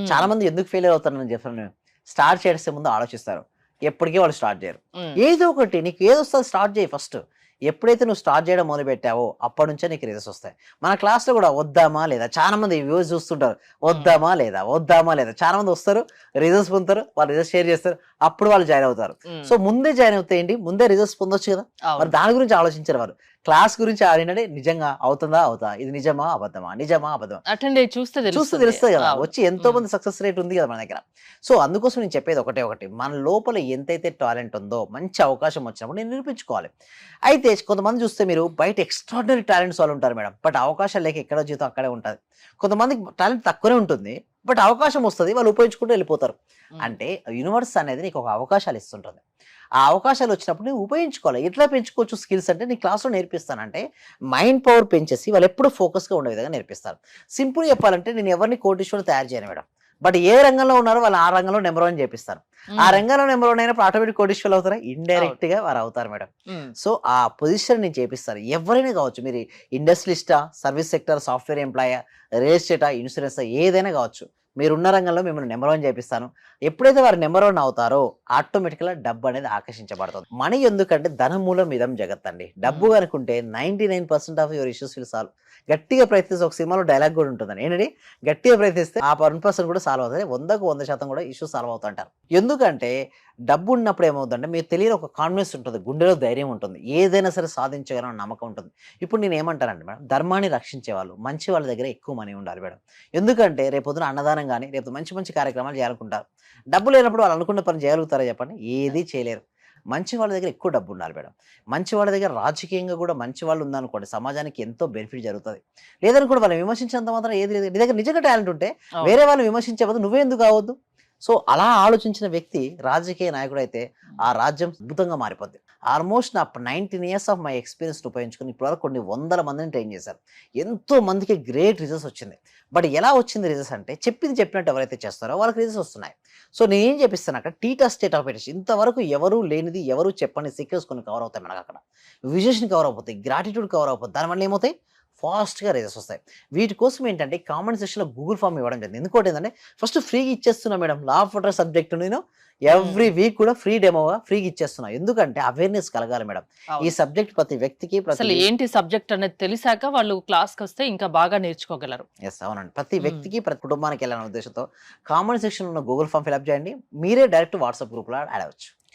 చాలా మంది ఎందుకు ఫెయిల్ అవుతారని చెప్పాను. స్టార్ట్ చేసే ముందు ఆలోచిస్తారు. ఎప్పటికీ వాళ్ళు స్టార్ట్ చేయరు. హ్మ్. ఏదో ఒకటి నీకు ఏదొస్తదో స్టార్ట్ చేయి ఫస్ట్. ఎప్పుడైతే నువ్వు స్టార్ట్ చేయడం మొదలుపెట్టావో అప్పటి నుంచే నీకు రిజల్ట్స్ వస్తాయి. మన క్లాస్‌లో కూడా వద్దామా లేదా చాలా మంది వ్యూవర్స్ చూస్తుంటారు. హ్మ్. వద్దామా లేదా? వద్దామా లేదా? చాలా మంది వస్తారు. రిజల్ట్స్ పొందుతారు. వాళ్ళు రిజల్ట్స్ షేర్ చేస్తారు. అప్పుడు వాళ్ళు జాయిన్ అవుతారు. హ్మ్. సో ముందే జాయిన్ అవుతే ఏంటి? ముందే రిజల్ట్స్ పొందొచ్చు కదా! మరి అవును. దాని గురించి ఆలోచించరు వారు. క్లాస్ గురించి ఆడినడే నిజంగా అవుతుందా? అవుతా? ఇది నిజమా? అబద్ధమా? నిజమా? అబద్ధమా? అటెండ్ అయ్యి చూస్తే చూస్తే తెలుస్తుంది. తెలుస్తది గదా! అవును. వచ్చి ఎంతో హ్మ్. మంది సక్సెస్ రేట్ ఉంది గదా మన దగ్గర. సో, అందుకోసం నేను చెప్పేది ఒకటే ఒకటి. మన లోపల ఎంతైతే టాలెంట్ ఉందో మంచి అవకాశం వచ్చినప్పుడు నేను నిరూపించుకోవాలి. అయితే కొంతమంది చూస్తే మీరు బయట ఎక్స్ట్రార్డినరీ టాలెంట్స్ వాళ్ళుంటారు మేడం. బట్ అవకాశాలు లేక ఎక్కడో జీవితం అక్కడే ఉంటది. కొంతమందికి టాలెంట్ తక్కువనే ఉంటుంది. బట్ అవకాశం వస్తది. వాళ్ళు ఉపయోగించుకుంటూ వెళ్ళిపోతారు. హ్మ్. అంటే యూనివర్స్ అనేది నీకు ఒక అవకాశాలు ఇస్తుంటది. ఆ అవకాశాలు వచ్చినప్పుడు నువ్వు ఉపయోగించుకోవాలి. ఎట్లా పెంచుకోవచ్చు స్కిల్స్ అంటే నేను క్లాస్‌లో నేర్పిస్తానంటే మైండ్ పవర్ పెంచేసి వాళ్ళు ఎప్పుడు ఫోకస్‌గా ఉండే విధంగా నేర్పిస్తారు. సింపుల్‌గా చెప్పాలంటే నేను ఎవరిని కోటీశ్వరుని తయారు చేయను మేడం. బట్ ఏ రంగంలో ఉన్నారో వాళ్ళు ఆ రంగంలో నంబర్ 1 చేపిస్తాను. ఆ హ్మ్. రంగంలో నంబర్ 1 అయినప్పుడు ఆటోమేటిక్ కోటీశ్వరులు అవుతారా? అవును. ఇండైరెక్ట్‌గా వారు అవుతారు మేడం. హ్మ్. సో, ఆ పొజిషన్ నేను చేపిస్తాను. ఎవరైనా కావచ్చు. మీరు ఇండస్ట్రియలిస్టా, సర్విస్ సెక్టార్, సాఫ్ట్‌వేర్ ఎంప్లాయా, రియల్ ఎస్టేటా, ఇన్స్యూరెన్సా ఏదైనా కావచ్చు. మీరున్న రంగంలో మిమ్మల్ని నంబర్ 1 చేపిస్తాను. ఎప్పుడైతే వారు నంబర్ 1 అవుతారో ఆటోమేటిక్‌గా డబ్బనేది ఆకర్షించబడుతుంది. మనీ ఎందుకంటే ధనమూలం ఇదం జగత్ అండి. డబ్బు హ్మ్. గనుకుంటే 99% of your issues will solve. గట్టిగా ప్రయత్నిస్తే ఒక సినిమాలో డైలాగ్ గూడా ఉంటుందండి. ఏంటండి? గట్టిగా ప్రయత్నిస్తే ఆ 1% కూడా సాల్వ్ అవుతది. 100కు 100% కూడా ఇష్యూస్ సాల్వ్ అవుతాయంటారు. ఎందుకంటే డబ్బున్నప్పుడు ఏమవుద్దంటే మీకు తెలియని ఒక కాన్ఫిడెన్స్ ఉంటది. గుండెలో ధైర్యం ఉంటుంది. ఏదైనా సరే సాధించగలం అన్న నమ్మకం ఉంటుంది. ఇప్పుడు నేనేమంటానంటే మేడం, ధర్మాన్ని రక్షించేవాళ్ళు, మంచి వాళ్ళ దగ్గర ఎక్కువ మనీ ఉండాలి మేడం. ఎందుకంటే రేపొద్దున అన్నదానం గాని, రేపు మంచి మంచి కార్యక్రమాలు చేయాలనుకుంటారు. డబ్బు లేనప్పుడు వాళ్ళు అనుకున్న పని చేయగలుగుతారా చెప్పండి? ఏది చేయలేరు. మంచి వాళ్ళ దగ్గర ఎక్కువ డబ్బుండాలి మేడం. మంచి వాళ్ళ దగ్గర రాజకీయంగా గూడా మంచి వాళ్ళు ఉందనుకోండి, సమాజానికి ఎంతో బెనిఫిట్ జరుగుతది. లేదనుకోండి వాళ్ళని విమర్శించినంత మాత్రం ఏది లేదు. నీ దగ్గర నిజంగా టాలెంట్ ఉంటే అవును. వేరే వాళ్ళని విమర్శించే బదులు నువ్వే ఎందుకు కావద్దు? సో, అలా ఆలోచించిన వ్యక్తి రాజకీయ నాయకుడైతే హ్మ్. ఆ రాజ్యం అద్భుతంగా మారిపోద్ది. ఆల్మోస్ట్ నా 19 ఇయర్స్ ఆఫ్ మై ఎక్స్‌పీరియన్స్‌ని ఉపయోగించుకొని ఇప్పటివరకు కొన్ని వందల మందిని ట్రైన్ చేశాను. ఎంతో మందికి గ్రేట్ రిజల్ట్స్ వచ్చింది. బట్ ఎలా వచ్చింది రిజల్ట్స్ అంటే చెప్పింది చెప్పినట్టు ఎవరైతే చేస్తారో వాళ్ళకి రిజల్ట్స్ వస్తున్నాయి. సో, నేనేం చెప్పిస్తాను అక్కడ టీటా స్టేట్ ఆఫ్ ఎడిషన్ ఇంతవరకు ఎవరు లేనిది, ఎవరు చెప్పని సీక్రెట్స్ కొన్ని కవర్ అవుతాయి మనకక్కడ. విజన్ కవర్ అయిపోతాయి. గ్రాటిట్యూడ్ కవర్ అయిపోద్ది. దానివల్ల ఏమవుతాయి? ఫాస్ట్‌గా రిజల్ట్స్ వస్తాయి. వీటి కోసం ఏంటంటే కామెంట్ సెక్షన్‌లో గూగుల్ ఫార్మ్ ఇవ్వడం జరిగింది. ఇంకోటేంటంటే ఫస్ట్ ఫ్రీగా ఇచ్చేస్తున్నా madam. Law of attraction subject నేను హ్మ్. ఎవ్రీ వీక్ కూడా ఫ్రీ డెమోగా ఫ్రీగా ఇచ్చేస్తున్నా. ఎందుకంటే అవేర్‌నెస్ కలగాలి మేడం. ఈ అవును. సబ్జెక్ట్ ప్రతి వ్యక్తికి ప్రతి అసలు ఏంటి సబ్జెక్ట్ అనేది తెలిసాక వాళ్ళు క్లాస్‌కొస్తే ఇంకా బాగా నేర్చుకోగలరు. యెస్. అవునండి. ప్రతి హ్మ్. వ్యక్తికి, ప్రతి కుటుంబానికి ఎళ్ళాలనే ఉద్దేశ్యంతో కామెంట్ సెక్షన్‌లో ఉన్న గూగుల్ ఫార్మ్ ఫిలప్ చేయండి. మీరే డైరెక్ట్ వాట్సాప్ గ్రూప్‌లో యాడ్ అవ్వచ్చు.